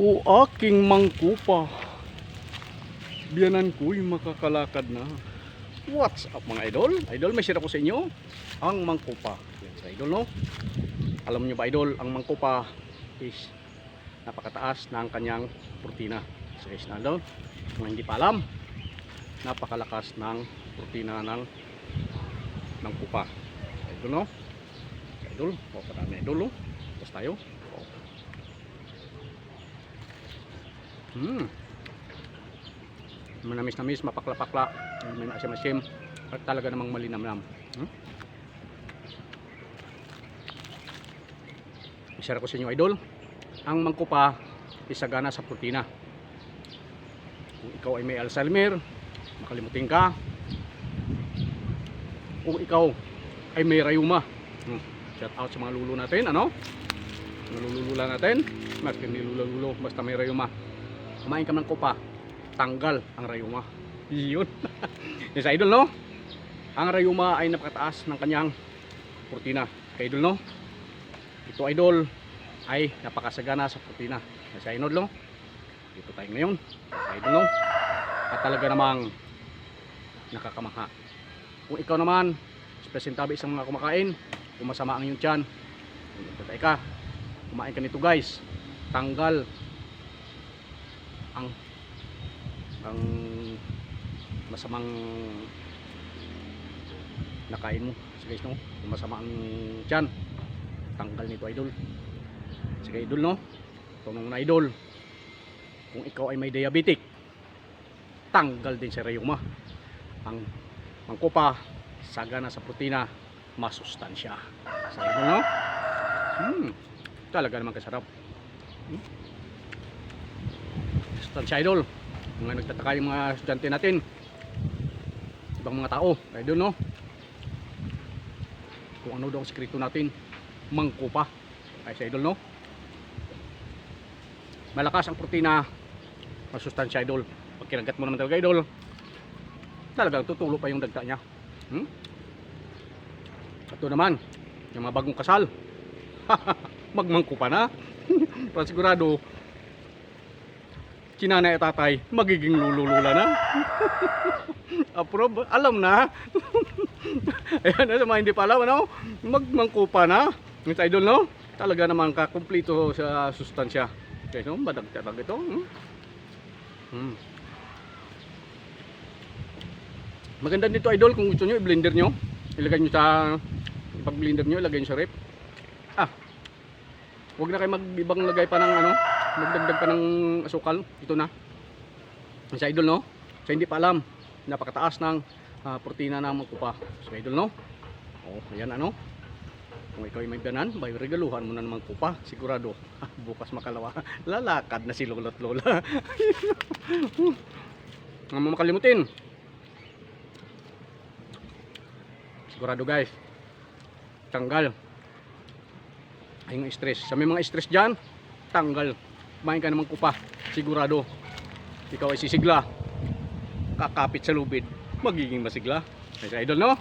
O aking mangkupa, biyanan ko'y makakalakad na. What's up mga idol? Idol, may share ako sa inyo ang mangkupa. Yan sa idol, no? Alam nyo ba idol, ang mangkupa is napakataas ng kanyang protina. So guys na idol, kung hindi pa alam, napakalakas ng protina ng mangkupa. Idol, no? Idol, o kadami idol, no? Tapos tayo. Manamis-namis, mapakla-pakla, may maasim-asim, at talaga namang malinamnam. Share ko sa inyo idol, ang mangkupa isagana sa protina. Kung ikaw ay may Alzheimer, makalimutin ka. Kung ikaw ay may rayuma, shout out sa mga lulo natin, ano? Mga lulula natin, mas nilulo-lulo, basta may rayuma. Kumain ka ng kupa, tanggal ang rayuma. Yun. Yan sa idol, no? Ang rayuma ay napakataas ng kanyang protina. Kay idol, no? Ito idol ay napakasagana sa protina. Yan sa idol, no? Dito tayo ngayon. Sa idol, no? At talaga namang nakakamangha. Kung ikaw naman, presentabi sa mga kumakain, kung masama ang iyong tiyan, patay ka, kumain ka nito guys, tanggal ang masamang nakain mo. Sige guys, no? Kung masama ang tiyan, tanggal nito idol. Sige idol, no? Tunong na idol, kung ikaw ay may diabetic, tanggal din sa rayuma. Ang mangkupa sagana sa protina, masustansya. Sa idol, no? Talaga naman kasarap. Sustansya idol. Mga nagtataka yung mga estudyante natin, ibang mga tao, idol, no? Kung ano daw ang sekreto natin, mangkupa. Ay sa idol, no? Malakas ang protina, masustansya idol. Pag kinagat mo naman talaga idol, talagang tutulo pa yung dagta niya. Ito naman, yung mga bagong kasal, magmangkupa na. Para sigurado, sinanay at tatay, magiging lululula na. Approve, alam na. Ayan, sa mga hindi pa alam, ano? Magmangkupa na. Yung idol, no? Talaga naman kakumplito sa sustansya. Okay, no? Badagtag ito. Maganda dito idol, kung gusto nyo i-blender nyo, ilagay nyo sa pag-blender nyo, ilagay nyo sa rep. Huwag na kayo mag-ibang lagay pa ng ano, magdagdag pa ng asukal. Ito na. Sa idol, no? Sa hindi pa alam, napakataas ng protina ng mangkupa. Sa idol, no? Ayan ano. Kung ikaw ay may ganan, bay regaluhan mo na ng mangkupa, sigurado. Bukas makalawa, lalakad na si lolo't lola. Nga mo makalimutin. Sigurado guys, tanggal ay yung stress. Sa may mga stress dyan, tanggal. Kumain ka naman kupa, sigurado ikaw ay sisigla, kakapit sa lubid, magiging masigla. Sa idol, no?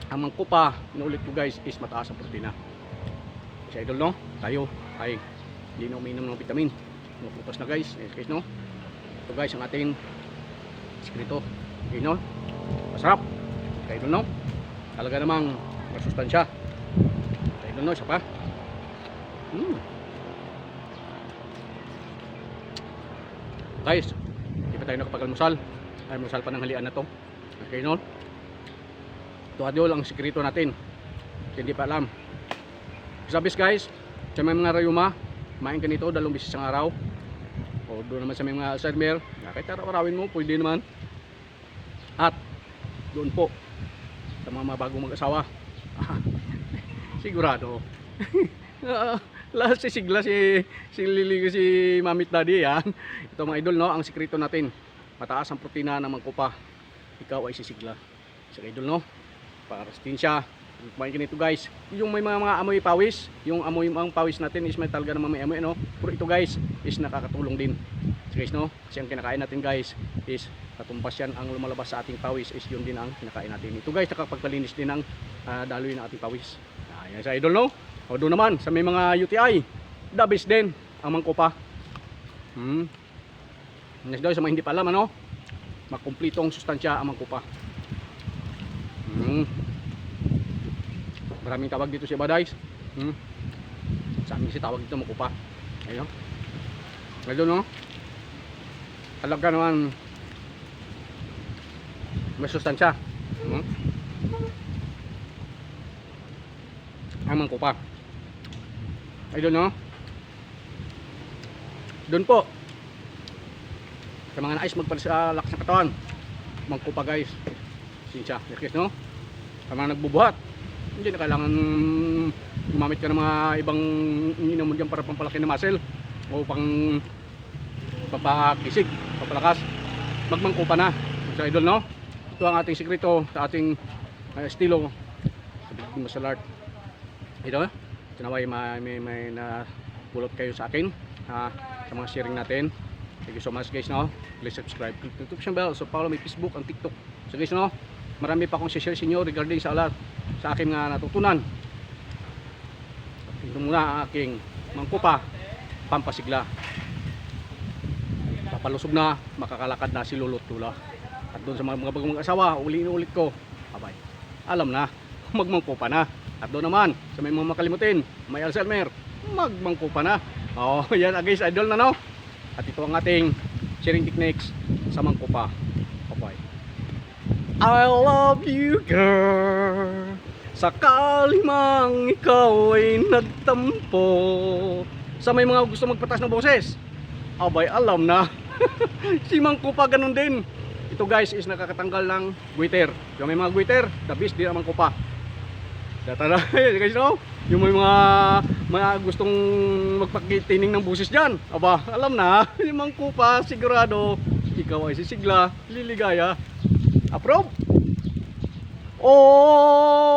Ang mangkupa, inuulit ko guys, is mataas ang protina. Sa idol, no? Tayo ay hindi na uminom ng vitamin, mapupas na guys. Guys, no? Ito guys ang ating sekreto. Okay, no? Masarap. Sa idol, no? Talaga namang masustansya. Sa idol, no? Isa pa. Guys, hindi pa tayo nakapag-almusal. Almusal pa ng halian na to. Okay, no? Ito idol ang sekreto natin. Hindi pa alam. Sabis guys, sa mga rayuma, kumain ka nito 2 beses ang araw. O doon naman sa mga Alzheimer, kahit araw-arawin mo, pwede naman. At doon po sa mga bagong mag-asawa, sigurado lahat sisigla si Lili, si Mamit Daddy, yan. Ito mga idol, no? Ang sekreto natin, mataas ang protina ng mangkupa, ikaw ay sisigla. Sa idol, no? Para sa siya, kumain ka nito guys. Yung may mga amoy pawis, yung amoy ang pawis natin is may talaga naman may amoy, no? Pero ito guys is nakakatulong din. So guys, no? Kasi ang kinakain natin guys is katumbas yan, ang lumalabas sa ating pawis is yun din ang kinakain natin. Ito guys, nakapagpalinis din ang daloy ng ating pawis. Ayan sa idol, no? O doon naman sa may mga UTI, the best din ang mangkupa. Next daw sa mga hindi pa alam, ano, makumplitong sustansya ang mangkupa. Maraming tawag dito si Badays. Sa amin si tawag dito mangkupa. Ayun. Ngayon, no, talaga naman may sustansya. Ang mangkupa. Ayun, no. Doon po sa mga nais magpalakas ng katawan, mangkupa guys. Sinsya, yakis, no. Sa mga nagbubuhat, hindi na kailangan gumamit ka ng mga ibang ininom mo dyan para pampalaki ng muscle o pang papakisig, papalakas. Magmangkupa na sa idol, no. Ito ang ating sikreto sa ating estilo sa Big Martial Art. Ito, tinaway may napulot kayo sa akin sa mga sharing natin. Thank you so much guys, no. Please subscribe, click the notification bell, so follow my Facebook and TikTok. So guys, no, marami pa akong share sa inyo regarding sa lahat sa aking natutunan. Ito muna ang aking mangkupa pampasigla. Papalusog na, makakalakad na si Lulot Tula. At doon sa mga bagong asawa, ulit ko, abay, alam na, magmangkupa na. At doon naman, sa may mga makalimutin, may Alzheimer, magmangkupa na. Yan guys, idol na, no. At ito ang ating sharing techniques sa mangkupa. Abay, I love you girl, sakali mang ikaw ay nagtampo. Sa may mga gusto magpatas ng boses, abay, alam na. Si mangkupa ganun din. Ito guys is nakakatanggal ng goiter. Yung may mga goiter, the best din ang mangkupa. Datala guys, no? Yung may mga gustong magpakitining ng boses dyan, aba, alam na. Yung mangkupa, sigurado ikaw ay sisigla, liligaya. Approve? Oh!